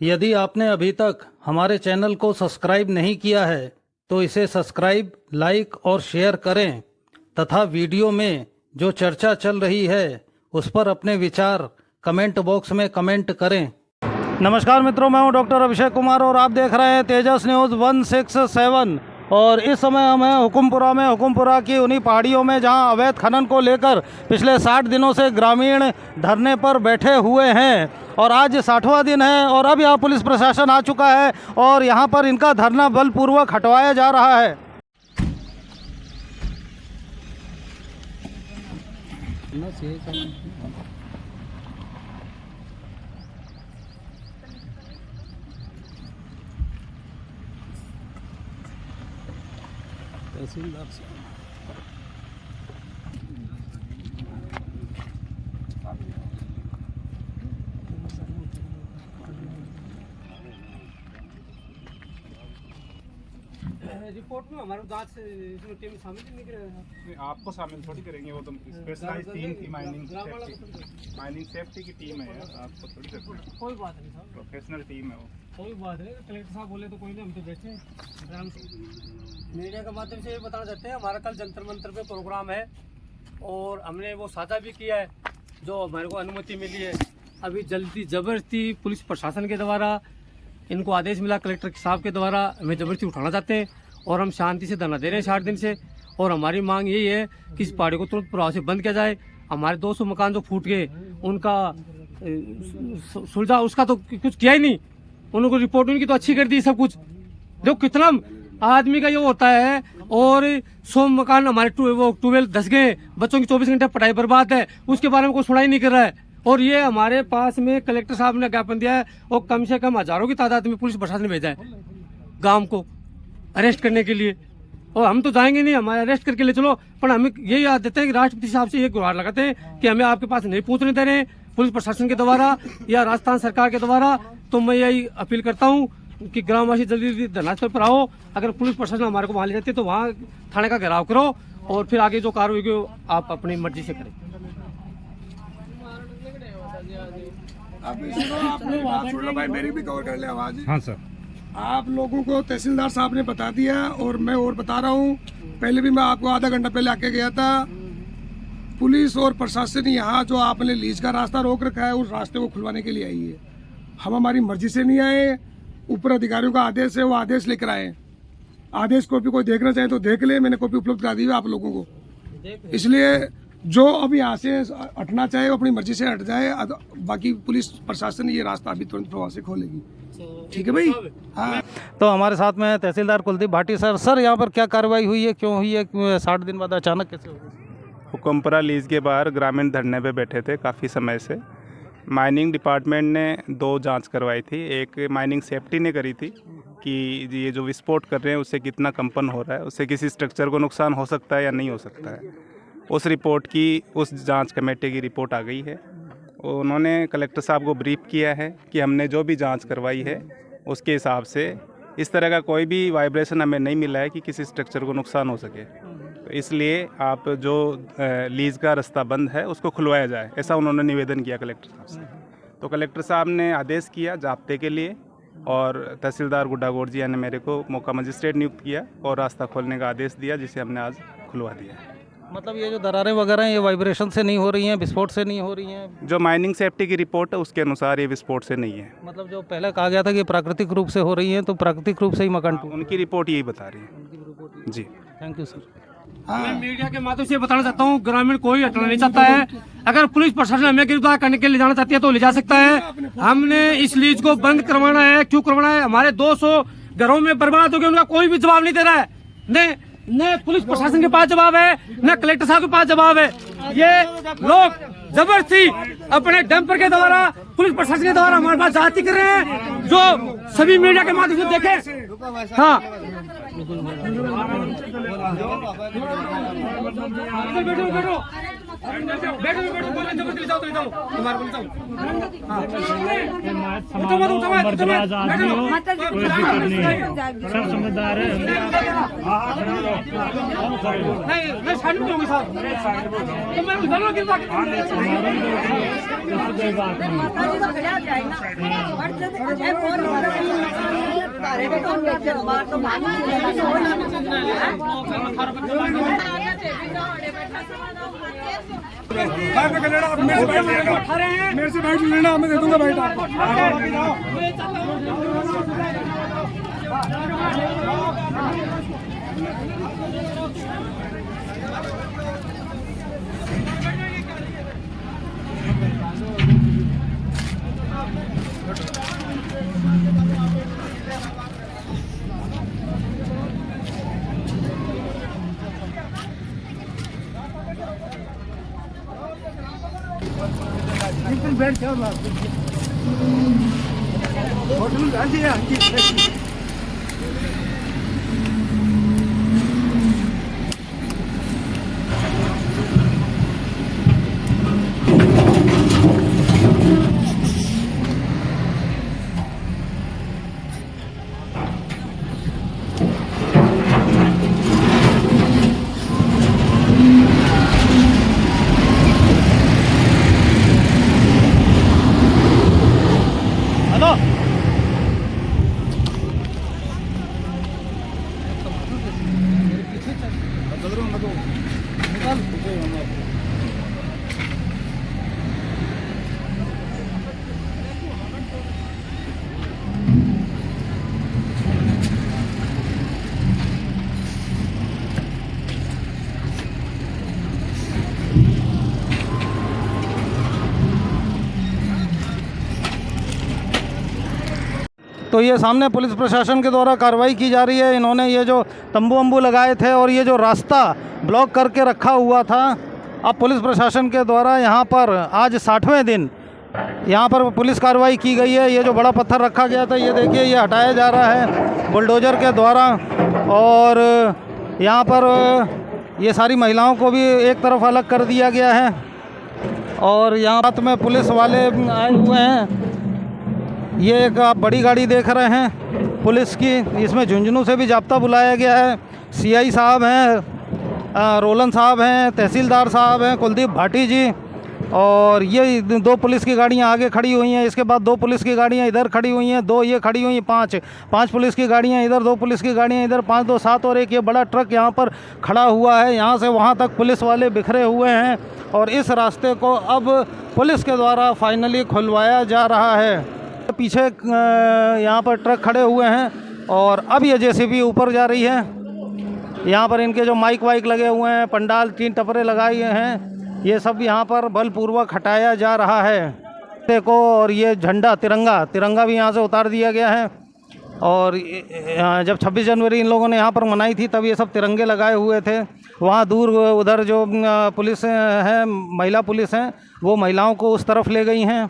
यदि आपने अभी तक हमारे चैनल को सब्सक्राइब नहीं किया है तो इसे सब्सक्राइब, लाइक और शेयर करें तथा वीडियो में जो चर्चा चल रही है उस पर अपने विचार कमेंट बॉक्स में कमेंट करें। नमस्कार मित्रों, मैं हूं डॉक्टर अभिषेक कुमार और आप देख रहे हैं तेजस न्यूज़ 167। और इस समय हम हैं हुकुमपुरा की उन्हीं पहाड़ियों में जहां अवैध खनन को लेकर पिछले 60 दिनों से ग्रामीण धरने पर बैठे हुए हैं और आज 60वां दिन है और अब यहाँ पुलिस प्रशासन आ चुका है और यहाँ पर इनका धरना बलपूर्वक हटवाया जा रहा है। तहसीलदार से रिपोर्ट में हमारे जांच इसमें टीम शामिल नहीं करेगा। आपको शामिल थोड़ी करेंगे, वो तो स्पेशलाइज्ड टीम थी माइनिंग सेफ्टी की टीम है यार, आपको थोड़ी करते। कोई बात नहीं साहब, प्रोफेशनल टीम है वो। कोई बात नहीं, कलेक्टर साहब बोले तो कोई नहीं, हम तो बैठे हैं। मीडिया के माध्यम से ये बताना चाहते हैं, हमारा कल जंतर मंतर पे प्रोग्राम है और हमने वो साझा भी किया है जो हमारे को अनुमति मिली है। अभी जल्दी ज़बरदस्ती पुलिस प्रशासन के द्वारा इनको आदेश मिला कलेक्टर साहब के द्वारा, हमें ज़बरदस्ती उठाना चाहते हैं और हम शांति से धरना दे रहे हैं 60 दिन से। और हमारी मांग यही है कि इस पहाड़ी को तुरंत प्रभाव से बंद किया जाए। हमारे 200 मकान जो फूट गए उनका सुलझा, उसका तो कुछ किया ही नहीं। उनको रिपोर्ट उनकी तो अच्छी कर दी सब कुछ। देखो कितना आदमी का ये होता है और 100 मकान हमारे ट्यूबवेल धस गए, बच्चों की 24 घंटे पढ़ाई बर्बाद है, उसके बारे में कोई सुनाई नहीं कर रहा है। और ये हमारे पास में कलेक्टर साहब ने ज्ञापन दिया है और कम से कम हजारों की तादाद में पुलिस प्रशासन ने भेजा है गांव को अरेस्ट करने के लिए। और हम तो जाएंगे नहीं, हमारे अरेस्ट करके ले चलो, पर हमें यही याद देते हैं कि राष्ट्रपति साहब से ये गुहार लगाते हैं कि हमें आपके पास नहीं पहुंचने दे रहे हैं पुलिस प्रशासन के द्वारा या राजस्थान सरकार के द्वारा। तो मैं यही अपील करता हूँ कि ग्रामवासी जल्दी धरना स्थल पर आओ। अगर पुलिस प्रशासन हमारे को वहाँ ले जाती है तो वहाँ थाने का घेराव करो और फिर आगे जो कार्रवाई की आप अपनी मर्जी से करें। आपने बात सुन लो भाई, मेरी भी कवर कर ले आवाज। हाँ सर, आप लोगों को तहसीलदार साहब ने बता दिया और मैं और बता रहा हूँ। पहले भी मैं आपको आधा घंटा पहले आके गया था। पुलिस और प्रशासन यहाँ जो आपने लीज का रास्ता रोक रखा है उस रास्ते को खुलवाने के लिए आई है। हम हमारी मर्जी से नहीं आए, ऊपर अधिकारियों का आदेश है, वो आदेश लेकर आए। आदेश कॉपी कोई देखना चाहे तो देख ले, मैंने कॉपी उपलब्ध करा दी है आप लोगों को। इसलिए जो अभी यहाँ से हटना चाहे वो अपनी मर्जी से हट जाए, बाकी पुलिस प्रशासन ये रास्ता अभी तुरंत प्रभाव से खोलेगी। ठीक है भाई। हाँ, तो हमारे साथ में तहसीलदार कुलदीप भाटी सर। सर, यहाँ पर क्या कार्रवाई हुई है, क्यों हुई है, 60 दिन बाद अचानक कैसे हो गई? हुकुमपुरा लीज के बाहर ग्रामीण धरने पे बैठे थे काफ़ी समय से। माइनिंग डिपार्टमेंट ने 2 जांच करवाई थी। एक माइनिंग सेफ्टी ने करी थी कि ये जो विस्फोट कर रहे हैं उससे कितना कंपन हो रहा है, उससे किसी स्ट्रक्चर को नुकसान हो सकता है या नहीं हो सकता है। उस रिपोर्ट की, उस जांच कमेटी की रिपोर्ट आ गई है। उन्होंने कलेक्टर साहब को ब्रीफ किया है कि हमने जो भी जांच करवाई है उसके हिसाब से इस तरह का कोई भी वाइब्रेशन हमें नहीं मिला है कि किसी स्ट्रक्चर को नुकसान हो सके। तो इसलिए आप जो लीज का रास्ता बंद है उसको खुलवाया जाए, ऐसा उन्होंने निवेदन किया कलेक्टर साहब से। तो कलेक्टर साहब ने आदेश किया जाब्ते के लिए और तहसीलदार गुड्डागोड़ जी ने मेरे को मौका मजिस्ट्रेट नियुक्त किया और रास्ता खोलने का आदेश दिया, जिसे हमने आज खुलवा दिया है। मतलब ये जो दरारें वगैरह हैं ये वाइब्रेशन से नहीं हो रही हैं, विस्फोट से नहीं हो रही हैं? जो माइनिंग सेफ्टी की रिपोर्ट है उसके अनुसार ये विस्फोट से नहीं है। मतलब जो पहले कहा गया था कि प्राकृतिक रूप से हो रही हैं, तो प्राकृतिक रूप से ही मकान टूटे। उनकी रिपोर्ट यही बता रही है जी। Thank you sir. मैं मीडिया के माध्यम से बताना चाहता हूँ, ग्रामीण कोई हटना नहीं चाहता है। अगर पुलिस प्रशासन हमें गिरफ्तार करने के लिए जाना चाहती है तो ले जा सकता है। हमने इस लीज को बंद करवाना है। क्यों करवाना है? हमारे 200 घरों में बर्बाद हो गए, उनका कोई भी जवाब नहीं दे रहा है। न पुलिस प्रशासन के पास जवाब है, न कलेक्टर साहब के पास जवाब है। ये लोग जबरदस्ती अपने डंपर के द्वारा, पुलिस प्रशासन के द्वारा हमारे पास जाति कर रहे हैं, जो सभी मीडिया के माध्यम से देखे। हाँ, बैठो बैठो। बैठो बोले जबरदस्ती जाओ तो जाओ तुम्हारे बोले जाओ उठो मत उठो मत कोई दिक्कत नहीं है, सब समझदार है। नहीं मैं साइड में होंगे साहब तो मैं उधर ना गिरता कोई बात नहीं। मेरे से बैठ लेना, मैं दे दूंगा बैठ आपको। तो ये सामने पुलिस प्रशासन के द्वारा कार्रवाई की जा रही है। इन्होंने ये जो तंबू वंबू लगाए थे और ये जो रास्ता ब्लॉक करके रखा हुआ था, अब पुलिस प्रशासन के द्वारा यहाँ पर आज 60वें दिन यहाँ पर पुलिस कार्रवाई की गई है। ये जो बड़ा पत्थर रखा गया था, ये देखिए ये हटाया जा रहा है बुलडोज़र के द्वारा। और यहाँ पर ये सारी महिलाओं को भी एक तरफ अलग कर दिया गया है। और यहाँ साथ में पुलिस वाले आए हुए हैं। ये एक आप बड़ी गाड़ी देख रहे हैं पुलिस की, इसमें झुंझुनू से भी जाब्ता बुलाया गया है। सीआई साहब हैं, रोलन साहब हैं, तहसीलदार साहब हैं, कुलदीप भाटी जी। और ये 2 पुलिस की गाड़ियां आगे खड़ी हुई हैं। इसके बाद 2 पुलिस की गाड़ियां इधर खड़ी हुई हैं, 2 ये खड़ी हुई हैं, 5 पुलिस की गाड़ियां इधर, 2 पुलिस की गाड़ियां इधर, 5 2 7 और एक ये बड़ा ट्रक यहाँ पर खड़ा हुआ है। यहाँ से वहाँ तक पुलिस वाले बिखरे हुए हैं और इस रास्ते को अब पुलिस के द्वारा फाइनली खुलवाया जा रहा है। पीछे यहाँ पर ट्रक खड़े हुए हैं और अब ये जेसीबी ऊपर जा रही है। यहाँ पर इनके जो माइक वाइक लगे हुए हैं, पंडाल 3 टपरे लगाए हैं, ये सब यहाँ पर बलपूर्वक हटाया जा रहा है देखो। और ये झंडा तिरंगा भी यहाँ से उतार दिया गया है। और जब 26 जनवरी इन लोगों ने यहाँ पर मनाई थी तब ये सब तिरंगे लगाए हुए थे। वहाँ दूर उधर जो पुलिस है, महिला पुलिस हैं, वो महिलाओं को उस तरफ ले गई हैं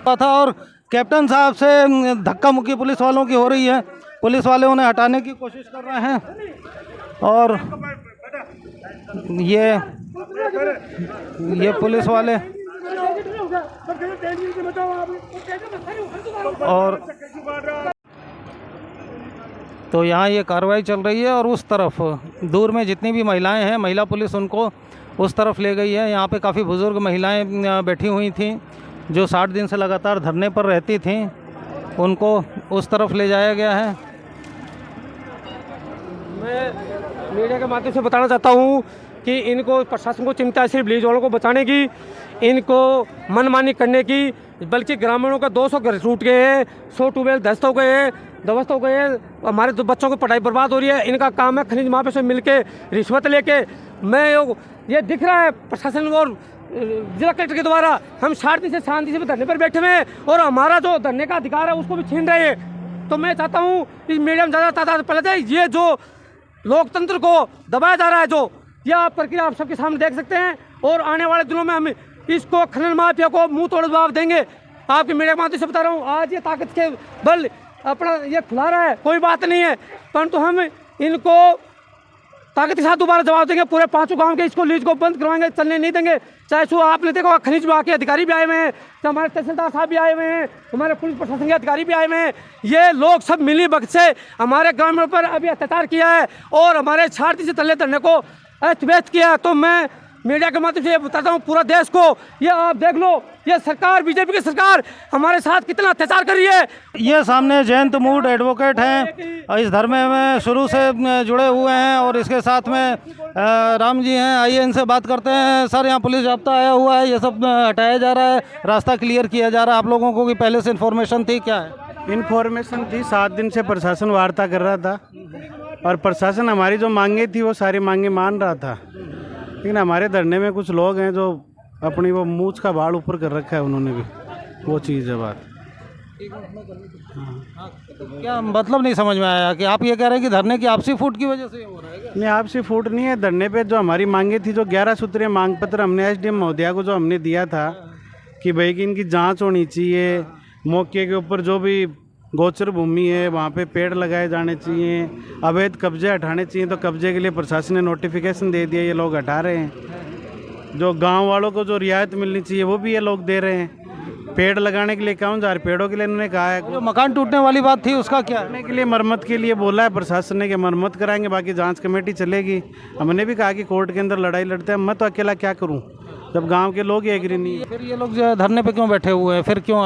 था। और कैप्टन साहब से धक्का मुक्की पुलिस वालों की हो रही है। पुलिस वाले उन्हें हटाने की कोशिश कर रहे हैं। और ये पुलिस वाले और तो यहाँ ये कार्रवाई चल रही है। और उस तरफ दूर में जितनी भी महिलाएं हैं, महिला पुलिस उनको उस तरफ ले गई है। यहाँ पे काफ़ी बुज़ुर्ग महिलाएं बैठी हुई थीं जो 60 दिन से लगातार धरने पर रहती थीं, उनको उस तरफ ले जाया गया है। मैं मीडिया के माध्यम से बताना चाहता हूँ कि इनको प्रशासन को चिंता है सिर्फ ब्रिज वालों को बचाने की, इनको मनमानी करने की। बल्कि ग्रामीणों का 200 घर टूट गए हैं, 100 ट्यूबवेल ध्वस्त हो गए हैं, ध्वस्त हो गए हैं। हमारे बच्चों की पढ़ाई बर्बाद हो रही है। इनका काम है खनिज माफिया से मिलके रिश्वत लेके। मैं ये दिख रहा है प्रशासन और जिला कलेक्टर के द्वारा हम शांति से धरने पर बैठे हुए हैं और हमारा जो धरने का अधिकार है उसको भी छीन रहे हैं। तो मैं चाहता हूँ इस मीडिया में ज़्यादा तादाद पहले जाए, ये जो लोकतंत्र को दबाया जा रहा है, जो यह प्रक्रिया आप सबके सामने देख सकते हैं। और आने वाले दिनों में हम इसको खनन माफिया को मुंह तोड़ जवाब देंगे। आपके मीडिया के माध्यम से बता रहा हूँ, आज ये ताकत के बल अपना ये खुला रहा है, कोई बात नहीं है, परंतु हम इनको ताकत के साथ दोबारा जवाब देंगे। पूरे 5 गांव के इसको लीज को बंद करवाएंगे, चलने नहीं देंगे। चाहे सो आपने देखा खनिज विभाग के अधिकारी भी आए हुए हैं, हमारे तहसीलदार साहब भी आए हुए हैं, हमारे पुलिस प्रशासन के अधिकारी भी आए हुए हैं। ये लोग सब मिली भगत से हमारे ग्रामीणों पर अभी अत्याचार किया है और हमारे छात्र से तले धरने को अस्तव्यस्त किया। तो मैं मीडिया के माध्यम से ये बताता हूँ पूरा देश को, ये आप देख लो, ये सरकार बीजेपी की सरकार हमारे साथ कितना अत्याचार कर रही है। ये सामने जयंत मूड एडवोकेट हैं और इस धर्मे में शुरू से जुड़े हुए हैं और इसके साथ में राम जी हैं। आइए इनसे बात करते हैं। सर, यहाँ पुलिस जाब्ता आया हुआ है, ये सब हटाया जा रहा है, रास्ता क्लियर किया जा रहा है। आप लोगों को भी पहले से इन्फॉर्मेशन थी? क्या है इन्फॉर्मेशन थी, 7 दिन से प्रशासन वार्ता कर रहा था और प्रशासन हमारी जो मांगे थी वो सारी मांगे मान रहा था। लेकिन हमारे धरने में कुछ लोग हैं जो अपनी वो मूछ का बाल ऊपर कर रखा है, उन्होंने भी वो चीज़ है बात। क्या मतलब नहीं समझ में आया कि आप ये कह रहे हैं कि धरने की आपसी फूट की वजह से ये हो रहा है क्या? नहीं, आपसी फूट नहीं है। धरने पे जो हमारी मांगे थी, जो 11 सूत्रीय मांग पत्र हमने एसडीएम महोदया को जो हमने दिया था कि भाई कि इनकी जांच होनी चाहिए, मौके के ऊपर जो भी गोचर भूमि है वहाँ पे पेड़ लगाए जाने चाहिए, अवैध कब्जे हटाने चाहिए, तो कब्जे के लिए प्रशासन ने नोटिफिकेशन दे दिया, ये लोग हटा रहे हैं। जो गांव वालों को जो रियायत मिलनी चाहिए वो भी ये लोग दे रहे हैं। पेड़ लगाने के लिए 51,000 पेड़ों के लिए इन्होंने कहा है। जो मकान टूटने वाली बात थी उसका क्या? करने के लिए मरम्मत के लिए बोला है प्रशासन ने कि मरम्मत कराएंगे, बाकी जांच कमेटी चलेगी। हमने भी कहा कि कोर्ट के अंदर लड़ाई लड़ते हैं, मैं तो अकेला क्या करूं जब गांव के लोग ही एग्री नहीं है। फिर ये लोग जो है धरने पे क्यों बैठे हुए हैं? फिर क्यों?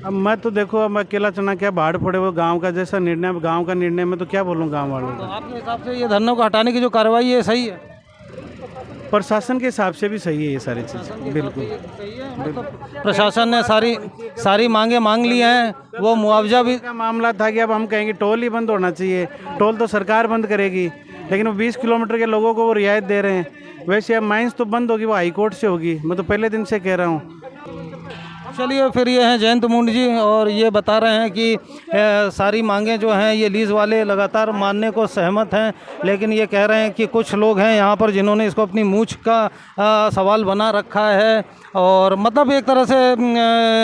अब मैं तो देखो, अब अकेला चना क्या भाड़ पड़े, वो गांव का जैसा निर्णय, गांव का निर्णय में तो क्या बोलूँ गांव वालों तो को। आपके हिसाब से ये धरने को हटाने की जो कार्रवाई है सही है? प्रशासन के हिसाब से भी सही है ये सारी चीज़, बिल्कुल। प्रशासन ने सारी मांगे मांग ली हैं। वो मुआवजा भी का मामला था कि अब हम कहेंगे टोल ही बंद होना चाहिए, टोल तो सरकार बंद करेगी, लेकिन वो 20 किलोमीटर के लोगों को वो रियायत दे रहे हैं। वैसे अब माइंस तो बंद होगी, वो हाई कोर्ट से होगी, मैं तो पहले दिन से कह रहा हूँ। चलिए, फिर ये हैं जयंत मुंड जी और ये बता रहे हैं कि सारी मांगें जो हैं ये लीज वाले लगातार मानने को सहमत हैं, लेकिन ये कह रहे हैं कि कुछ लोग हैं यहाँ पर जिन्होंने इसको अपनी मूछ का सवाल बना रखा है। और मतलब एक तरह से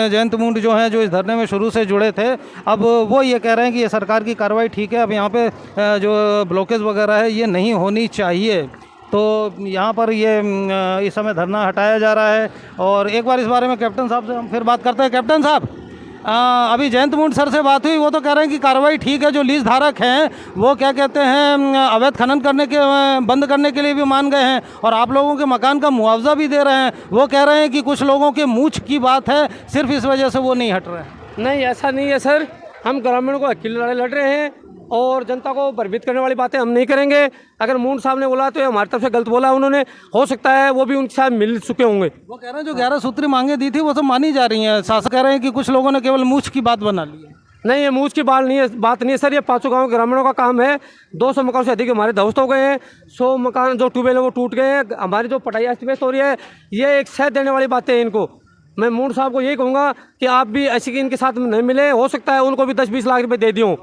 जयंत मुंड जो हैं जो इस धरने में शुरू से जुड़े थे, अब वो ये कह रहे हैं कि ये सरकार की कार्रवाई ठीक है, अब यहाँ पे जो ब्लॉकेज वगैरह है ये नहीं होनी चाहिए। तो यहाँ पर ये इस समय धरना हटाया जा रहा है। और एक बार इस बारे में कैप्टन साहब से हम फिर बात करते हैं। कैप्टन साहब, अभी जयंत मुंड सर से बात हुई, वो तो कह रहे हैं कि कार्रवाई ठीक है, जो लीज धारक हैं वो क्या कहते हैं अवैध खनन करने के बंद करने के लिए भी मान गए हैं और आप लोगों के मकान का मुआवजा भी दे रहे हैं। वो कह रहे हैं कि कुछ लोगों के मूछ की बात है, सिर्फ इस वजह से वो नहीं हट रहे हैं। नहीं, ऐसा नहीं है सर, हम ग्रामीणों को अकेले लड़ाई लड़ रहे हैं और जनता को भयभीत करने वाली बातें हम नहीं करेंगे। अगर मूंड साहब ने बोला तो ये हमारी तरफ से गलत बोला उन्होंने, हो सकता है वो भी उनके साथ मिल चुके होंगे। वो कह रहे हैं जो 11 सूत्री मांगे दी थी वो सब मानी जा रही हैं। शासक कह रहे हैं कि कुछ लोगों ने केवल मूछ की बात बना ली है। नहीं, ये मूछ की बात नहीं है सर, ये 500 गाँव ग्रामीणों का काम है। 200 मकान से अधिक हमारे ध्वस्त हो गए हैं, 100 मकान जो ट्यूबवेल है वो टूट गए हैं, हमारी जो पटाई अस्त व्यस्त हो रही है, ये एक सह देने वाली बातें हैं इनको। मैं मूंड साहब को यही कहूँगा कि आप भी ऐसी कि इनके साथ नहीं मिले, हो सकता है उनको भी 10-20 लाख रुपए दे दियो।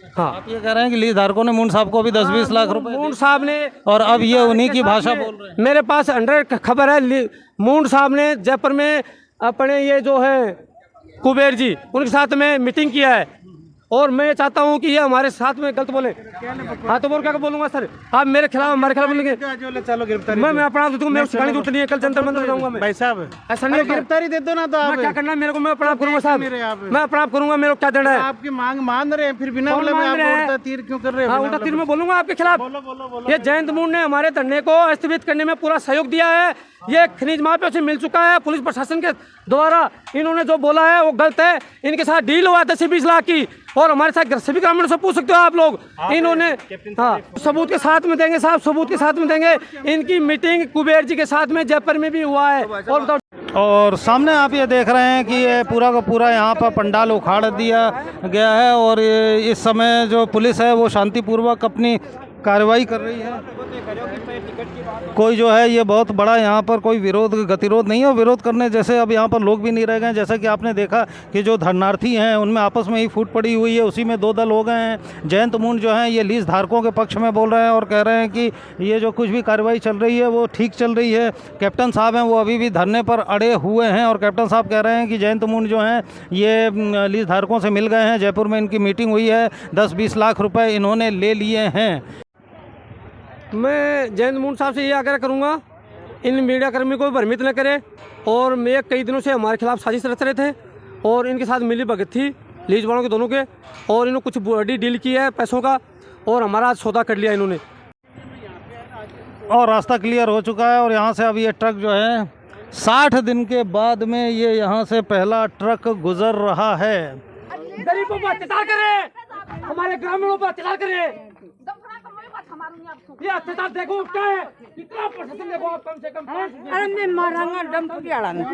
हाँ, आप ये कह रहे हैं कि लीज धारकों ने मूंड साहब को भी 10-20 लाख रुपए मूंड साहब ने, और अब ये उन्हीं की भाषा बोल रहे हैं। मेरे पास 100 खबर है, मूंड साहब ने जयपुर में अपने ये जो है कुबेर जी उनके साथ में मीटिंग किया है और मैं चाहता हूं कि ये हमारे साथ में गलत बोले। हाँ, तो बोल क्या बोलूंगा सर, आप मेरे खिलाफ हमारे खिलाफ बोलेंगे, चलो गिरफ्तारी मैं अपना आप मेरे सिखाने की जरूरत नहीं है, कल जंतर मंतर जाऊंगा मैं। भाई साहब, ऐसा नहीं, गिरफ्तारी दे दो ना, तो मैं आप क्या करना है मेरे को, मैं अपना आप करूंगा साहब, मैं अपना आप करूंगा, मेरे को क्या देना है। आपकी मांग मान रहे हैं, फिर बिना बोले में आप उल्टा तीर क्यों कर रहे हो? हाँ, उल्टा तीर में बोलूंगा आपके खिलाफ। ये जयंत मुंड ने हमारे धरने को स्थगित करने में पूरा सहयोग दिया है। ये खनिज माफिया से मिल चुका है, पुलिस प्रशासन के द्वारा इन्होंने जो बोला है वो गलत है। इनके साथ डील हुआ 10-20 लाख की, और हमारे साथ सभी ग्रामीणों से पूछ सकते हो आप लोग। इन्होंने हाँ, सबूत के साथ में देंगे साहब, सबूत के साथ में देंगे। इनकी मीटिंग कुबेर जी के साथ में जयपुर में भी हुआ है। और सामने आप ये देख रहे हैं कि ये पूरा का पूरा यहाँ पर पंडाल उखाड़ दिया गया है और इस समय जो पुलिस है वो शांतिपूर्वक अपनी कार्रवाई कर रही है। कोई जो है ये बहुत बड़ा यहाँ पर कोई विरोध गतिरोध नहीं है, विरोध करने जैसे अब यहाँ पर लोग भी नहीं रह गए। जैसा कि आपने देखा कि जो धरनार्थी हैं उनमें आपस में ही फूट पड़ी हुई है, उसी में 2 दल हो गए हैं। जयंत मुंड जो हैं ये लीज धारकों के पक्ष में बोल रहे हैं और कह रहे हैं कि ये जो कुछ भी कार्रवाई चल रही है वो ठीक चल रही है। कैप्टन साहब हैं वो अभी भी धरने पर अड़े हुए हैं और कैप्टन साहब कह रहे हैं कि जयंत मुंड जो हैं ये लीज धारकों से मिल गए हैं, जयपुर में इनकी मीटिंग हुई है, 10-20 लाख रुपये इन्होंने ले लिए हैं। मैं जयंत मून साहब से ये आग्रह करूँगा, इन मीडिया कर्मी को भ्रमित न करे। और मैं कई दिनों से हमारे खिलाफ साजिश रच रहे थे और इनके साथ मिली भगत थी लीज वालों के दोनों के, और इन्होंने कुछ बड़ी डील की है पैसों का, और हमारा आज सौदा कर लिया इन्होंने। और रास्ता क्लियर हो चुका है और यहाँ से अब ये ट्रक जो है 60 दिन के बाद में ये यहाँ से पहला ट्रक गुजर रहा है। गरीबों पर अत्याचार करे, हमारे ग्रामीणों पर अत्याचार करे, ये अत्याचार देखो क्या है, कितना प्रशासन देखो आप, कम से कम अरे मैं मारांगा डंपुरी आड़ा में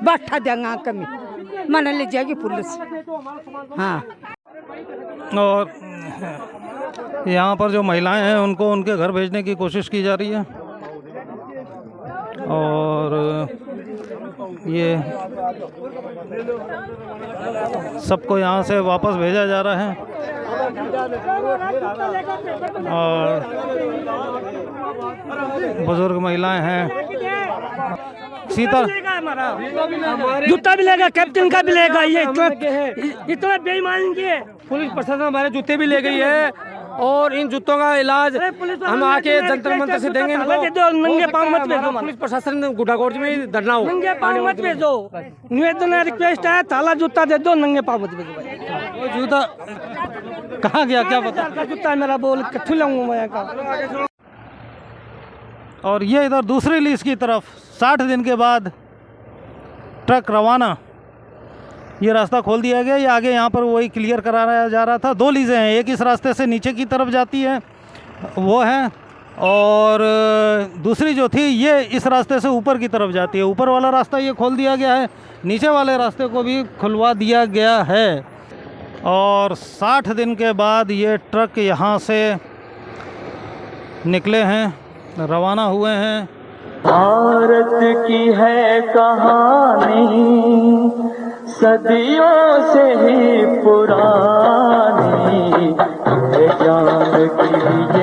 बैठा देंगे कमी मन ले जाएगी पुलिस। हाँ, और यहाँ पर जो महिलाएं हैं उनको उनके घर भेजने की कोशिश की जा रही है और ये सबको यहाँ से वापस भेजा जा रहा है। और बुजुर्ग महिलाएं हैं। शीतल, जूता भी लेगा, कैप्टन का भी लेगा, ये इतना बेईमानी की है। पुलिस प्रशासन हमारे जूते भी ले गई है और इन जूतों का इलाज हम आके जंतर मंतर से देंगे इनको। नंगे पाँव मत भेजो, पुलिस प्रशासन ने गुडागोर्ज में धरना हो, नंगे पाँव मत भेजो, निवेदन रिक्वेस्ट है, ताला जूता दे दो, नंगे पाँव मत भेजो। वो जूता कहाँ गया क्या पता? जूता मेरा बोल कट्ठू लाऊंगा मैं का। और ये इधर दूसरी लीज की तरफ 60 दिन के बाद ट्रक रवाना, ये रास्ता खोल दिया गया। ये आगे यहाँ पर वही क्लियर कराया जा रहा था। 2 लीज़ें हैं, एक इस रास्ते से नीचे की तरफ जाती है वो है, और दूसरी जो थी ये इस रास्ते से ऊपर की तरफ जाती है। ऊपर वाला रास्ता ये खोल दिया गया है, नीचे वाले रास्ते को भी खुलवा दिया गया है। और 60 दिन के बाद ये ट्रक यहाँ से निकले हैं, रवाना हुए हैं। भारत की है कहानी सदियों से ही पुरानी, जान की